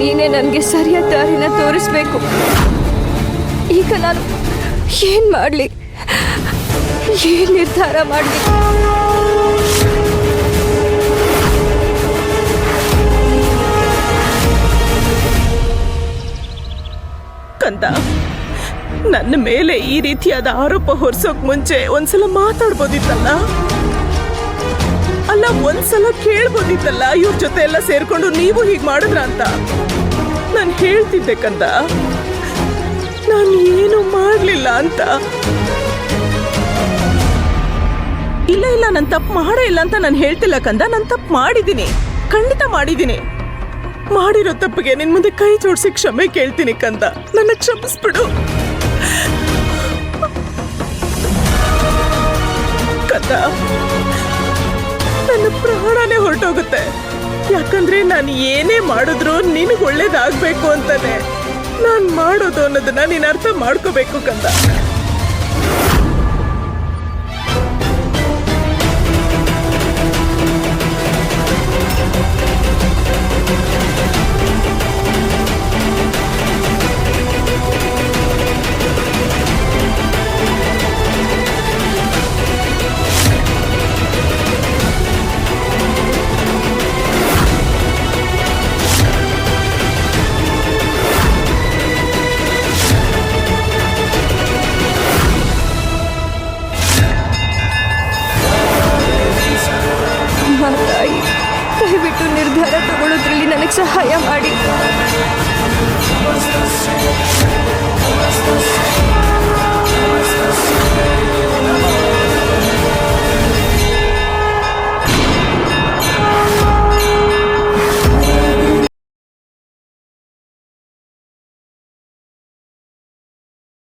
ನೀನೇ ನನಗೆ ಸರಿಯಾದ ದಾರಿನ ತೋರಿಸ್ಬೇಕು. ಈಗ ನಾನು ಏನ್ ಮಾಡ್ಲಿ, ಏನ್ ನಿರ್ಧಾರ ಮಾಡ್ಲಿ? ಕಂದ, ನನ್ನ ಮೇಲೆ ಈ ರೀತಿಯಾದ ಆರೋಪ ಹೊರಿಸೋಕ್ ಮುಂಚೆ ಒಂದ್ಸಲ ಮಾತಾಡ್ಬೋದಿತ್ತಲ್ಲ, ಅಲ್ಲ ಒಂದ್ಸಲ ಕೇಳ್ಬೋದಿತ್ತಲ್ಲ, ಇವ್ರ ಜೊತೆ ಎಲ್ಲ ಸೇರ್ಕೊಂಡು ನೀವು ಹೀಗ್ ಮಾಡಿದ್ರ ಅಂತ. ನಾನು ಹೇಳ್ತಿದ್ದೆ ಕಂದ, ನಾನು ಏನು ಮಾಡ್ಲಿಲ್ಲ ಅಂತ. ಇಲ್ಲ ಇಲ್ಲ, ನಾನು ತಪ್ಪು ಮಾಡೇ ಇಲ್ಲ ಅಂತ ನಾನು ಹೇಳ್ತಿಲ್ಲ ಕಂದ. ನಾನು ತಪ್ಪು ಮಾಡಿದ್ದೀನಿ, ಖಂಡಿತ ಮಾಡಿದ್ದೀನಿ. ಮಾಡಿರೋ ತಪ್ಪಿಗೆ ನಿನ್ ಮುಂದೆ ಕೈ ಜೋಡಿಸಿ ಕ್ಷಮೆ ಕೇಳ್ತೀನಿ ಕಂದ, ನನ್ನ ಕ್ಷಮಿಸ್ಬಿಡು ಕಂದ. ನನ್ನ ಪ್ರಾಣನೇ ಹೊರಟೋಗುತ್ತೆ, ಯಾಕಂದ್ರೆ ನಾನು ಏನೇ ಮಾಡಿದ್ರು ನಿನಗೆ ಒಳ್ಳೇದಾಗ್ಬೇಕು ಅಂತಾನೆ ನಾನು ಮಾಡೋದು ಅನ್ನೋದನ್ನ ನೀನು ಅರ್ಥ ಮಾಡ್ಕೋಬೇಕು ಕಂದ. ತಾಯಿ, ದಯವಿಟ್ಟು ನಿರ್ಧಾರ ತಗೊಳ್ಳೋದ್ರಲ್ಲಿ ನನಗೆ ಸಹಾಯ ಮಾಡಿ.